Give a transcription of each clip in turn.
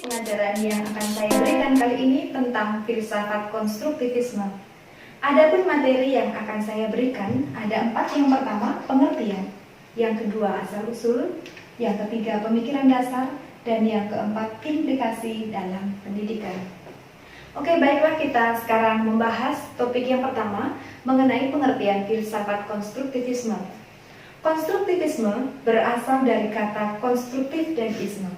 pengajaran yang akan saya berikan kali ini tentang filsafat konstruktivisme. Adapun materi yang akan saya berikan ada 4. Yang pertama, pengertian. Yang kedua, asal-usul. Yang ketiga, pemikiran dasar. Dan yang keempat, implikasi dalam pendidikan. Oke, baiklah kita sekarang membahas topik yang pertama mengenai pengertian filsafat konstruktivisme. Konstruktivisme berasal dari kata konstruktif dan isme.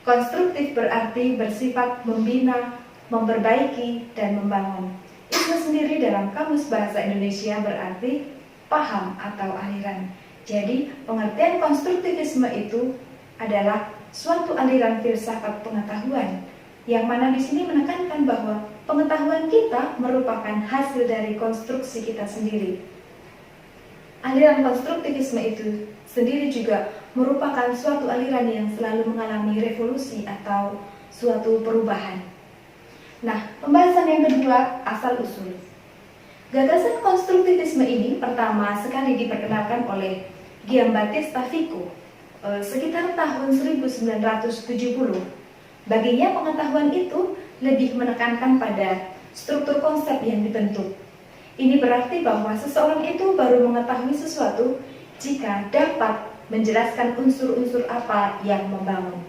Konstruktif berarti bersifat membina, memperbaiki, dan membangun. Isme sendiri dalam Kamus Bahasa Indonesia berarti paham atau aliran. Jadi, pengertian konstruktivisme itu adalah suatu aliran filsafat pengetahuan, yang mana di sini menekankan bahwa pengetahuan kita merupakan hasil dari konstruksi kita sendiri. Aliran konstruktivisme itu sendiri juga merupakan suatu aliran yang selalu mengalami revolusi atau suatu perubahan. Nah, pembahasan yang kedua, asal-usul. Gagasan konstruktivisme ini pertama sekali diperkenalkan oleh Giambattista Vico sekitar tahun 1970. Baginya pengetahuan itu lebih menekankan pada struktur konsep yang dibentuk. Ini berarti bahwa seseorang itu baru mengetahui sesuatu jika dapat menjelaskan unsur-unsur apa yang membangun.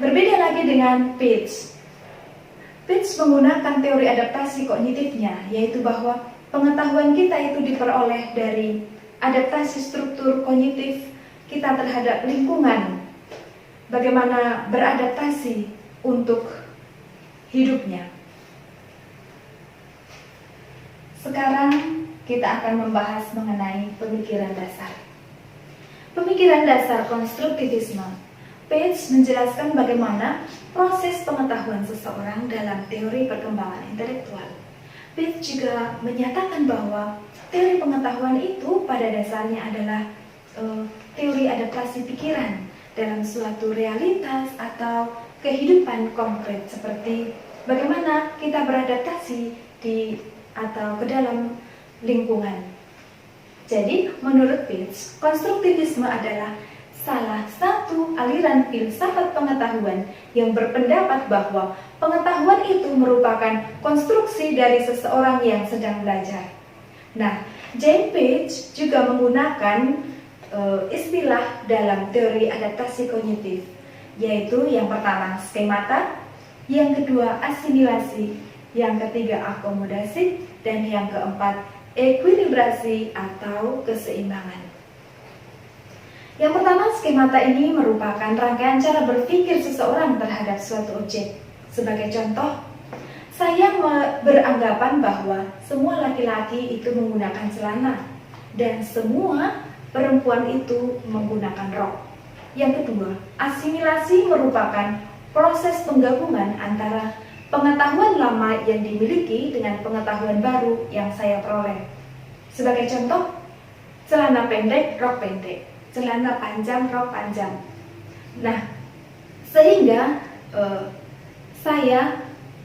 Berbeda lagi dengan Peirce. Peirce menggunakan teori adaptasi kognitifnya, yaitu bahwa pengetahuan kita itu diperoleh dari adaptasi struktur kognitif kita terhadap lingkungan, bagaimana beradaptasi untuk hidupnya. Sekarang kita akan membahas mengenai pemikiran dasar. Pemikiran dasar konstruktivisme. Peirce menjelaskan bagaimana proses pengetahuan seseorang dalam teori perkembangan intelektual. Peirce juga menyatakan bahwa teori pengetahuan itu pada dasarnya adalah teori adaptasi pikiran dalam suatu realitas atau kehidupan konkret, seperti bagaimana kita beradaptasi atau ke dalam lingkungan. Jadi, menurut Peirce, konstruktivisme adalah salah satu aliran filsafat pengetahuan yang berpendapat bahwa pengetahuan itu merupakan konstruksi dari seseorang yang sedang belajar. Nah, James Peirce juga menggunakan istilah dalam teori adaptasi kognitif, yaitu yang pertama skemata, yang kedua asimilasi, yang ketiga akomodasi, dan yang keempat ekuilibrasi atau keseimbangan. Yang pertama, skemata ini merupakan rangkaian cara berpikir seseorang terhadap suatu objek. Sebagai contoh, saya beranggapan bahwa semua laki-laki itu menggunakan celana dan semua perempuan itu menggunakan rok. Yang kedua, asimilasi merupakan proses penggabungan antara pengetahuan lama yang dimiliki dengan pengetahuan baru yang saya peroleh. Sebagai contoh, celana pendek, rok pendek, celana panjang, rok panjang. Nah, sehingga saya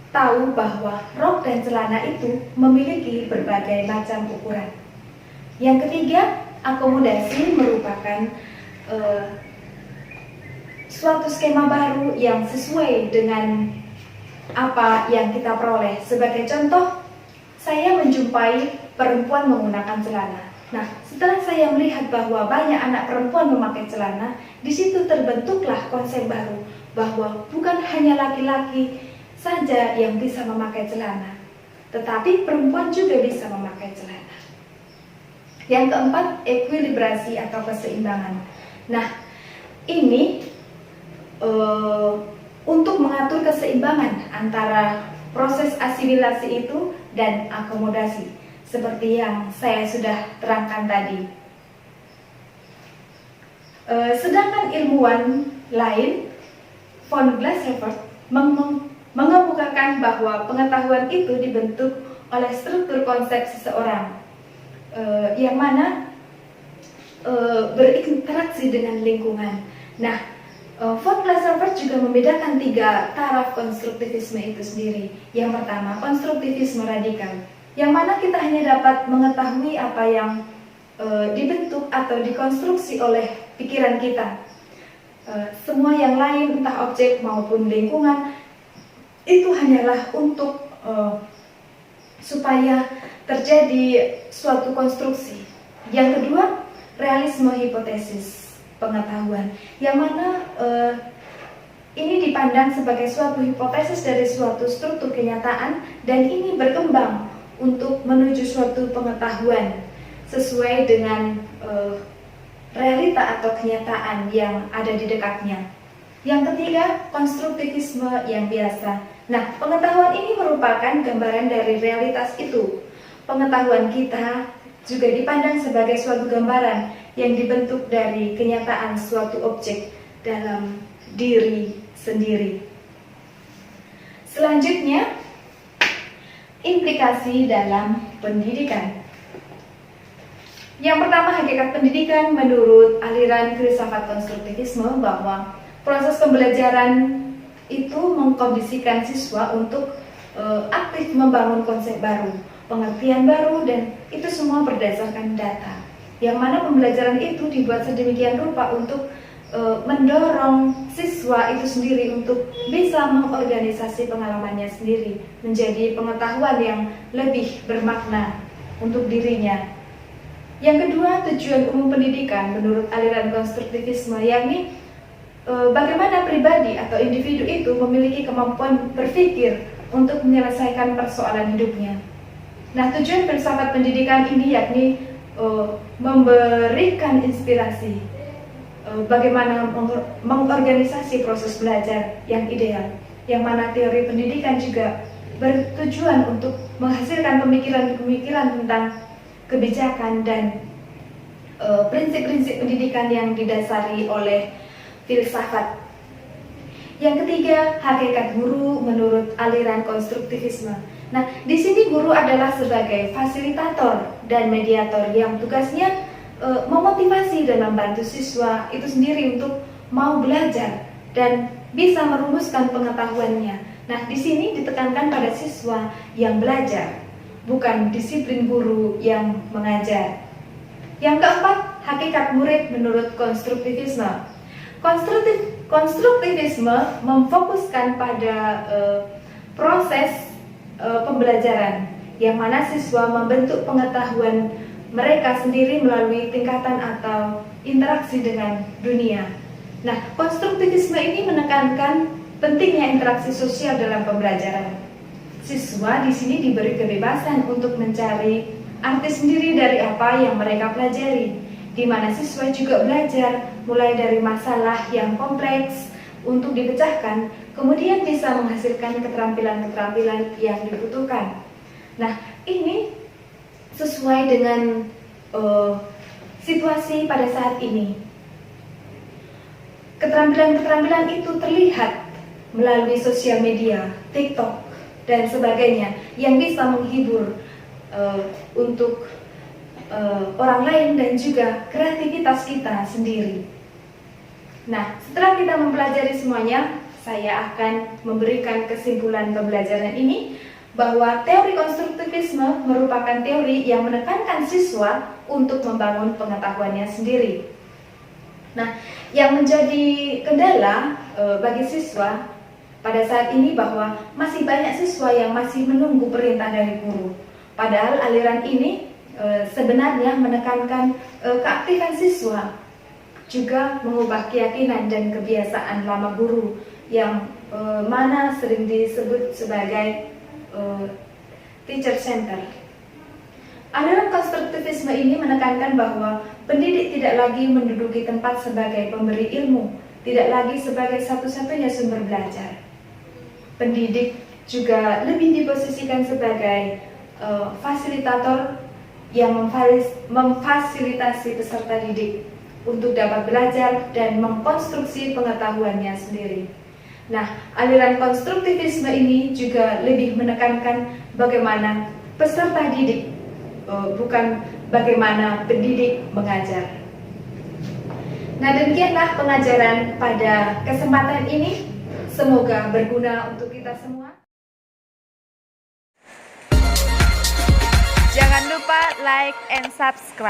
tahu bahwa rok dan celana itu memiliki berbagai macam ukuran. Yang ketiga, akomodasi merupakan suatu skema baru yang sesuai dengan apa yang kita peroleh. Sebagai contoh, saya menjumpai perempuan menggunakan celana. Nah, setelah saya melihat bahwa banyak anak perempuan memakai celana, di situ terbentuklah konsep baru bahwa bukan hanya laki-laki saja yang bisa memakai celana, tetapi perempuan juga bisa memakai celana. Yang keempat, ekuilibrasi atau keseimbangan. Nah, ini untuk mengatur keseimbangan antara proses asimilasi itu dan akomodasi, seperti yang saya sudah terangkan tadi. Sedangkan ilmuwan lain, von Glasersfeld, mengemukakan bahwa pengetahuan itu dibentuk oleh struktur konsep seseorang, yang mana berinteraksi dengan lingkungan. Nah, von Glasersfeld juga membedakan 3 taraf konstruktivisme itu sendiri. Yang pertama, konstruktivisme radikal, yang mana kita hanya dapat mengetahui apa yang dibentuk atau dikonstruksi oleh pikiran kita. semua yang lain, entah objek maupun lingkungan, itu hanyalah untuk supaya terjadi suatu konstruksi. Yang kedua, realisme hipotesis pengetahuan, yang mana ini dipandang sebagai suatu hipotesis dari suatu struktur kenyataan, dan ini berkembang untuk menuju suatu pengetahuan sesuai dengan realita atau kenyataan yang ada di dekatnya. Yang ketiga, konstruktivisme yang biasa. Nah, pengetahuan ini merupakan gambaran dari realitas itu. Pengetahuan kita juga dipandang sebagai suatu gambaran yang dibentuk dari kenyataan suatu objek dalam diri sendiri. Selanjutnya, implikasi dalam pendidikan. Yang pertama, hakikat pendidikan menurut aliran filsafat konstruktivisme bahwa proses pembelajaran itu mengkondisikan siswa untuk aktif membangun konsep baru, pengertian baru, dan itu semua berdasarkan data. Yang mana pembelajaran itu dibuat sedemikian rupa untuk mendorong siswa itu sendiri untuk bisa mengorganisasi pengalamannya sendiri menjadi pengetahuan yang lebih bermakna untuk dirinya. Yang kedua, tujuan umum pendidikan menurut aliran konstruktivisme, yakni bagaimana pribadi atau individu itu memiliki kemampuan berpikir untuk menyelesaikan persoalan hidupnya. Nah, tujuan filsafat pendidikan ini yakni memberikan inspirasi bagaimana mengorganisasi proses belajar yang ideal, yang mana teori pendidikan juga bertujuan untuk menghasilkan pemikiran-pemikiran tentang kebijakan dan prinsip-prinsip pendidikan yang didasari oleh filsafat. Yang ketiga, hakikat guru menurut aliran konstruktivisme. Nah, di sini guru adalah sebagai fasilitator dan mediator yang tugasnya memotivasi dan membantu siswa itu sendiri untuk mau belajar dan bisa merumuskan pengetahuannya. Nah, di sini ditekankan pada siswa yang belajar, bukan disiplin guru yang mengajar. Yang keempat, hakikat murid menurut konstruktivisme. Konstruktivisme memfokuskan pada proses pembelajaran, yang mana siswa membentuk pengetahuan mereka sendiri melalui tingkatan atau interaksi dengan dunia. Nah, konstruktivisme ini menekankan pentingnya interaksi sosial dalam pembelajaran. Siswa di sini diberi kebebasan untuk mencari arti sendiri dari apa yang mereka pelajari, di mana siswa juga belajar mulai dari masalah yang kompleks untuk dipecahkan, kemudian bisa menghasilkan keterampilan-keterampilan yang dibutuhkan. Nah, ini sesuai dengan situasi pada saat ini. Keterampilan-keterampilan itu terlihat melalui sosial media, TikTok, dan sebagainya, yang bisa menghibur untuk orang lain dan juga kreativitas kita sendiri. Nah, setelah kita mempelajari semuanya, saya akan memberikan kesimpulan pembelajaran ini bahwa teori konstruktivisme merupakan teori yang menekankan siswa untuk membangun pengetahuannya sendiri. Nah, yang menjadi kendala bagi siswa pada saat ini bahwa masih banyak siswa yang masih menunggu perintah dari guru. Padahal aliran ini sebenarnya menekankan keaktifan siswa, juga mengubah keyakinan dan kebiasaan lama guru yang mana sering disebut sebagai teacher center. Aliran konstruktivisme ini menekankan bahwa pendidik tidak lagi menduduki tempat sebagai pemberi ilmu, tidak lagi sebagai satu-satunya sumber belajar. Pendidik juga lebih diposisikan sebagai fasilitator yang memfasilitasi peserta didik untuk dapat belajar dan mengkonstruksi pengetahuannya sendiri. Nah, aliran konstruktivisme ini juga lebih menekankan bagaimana peserta didik, bukan bagaimana pendidik mengajar. Nah, demikianlah pengajaran pada kesempatan ini. Semoga berguna untuk kita semua. Jangan lupa like and subscribe.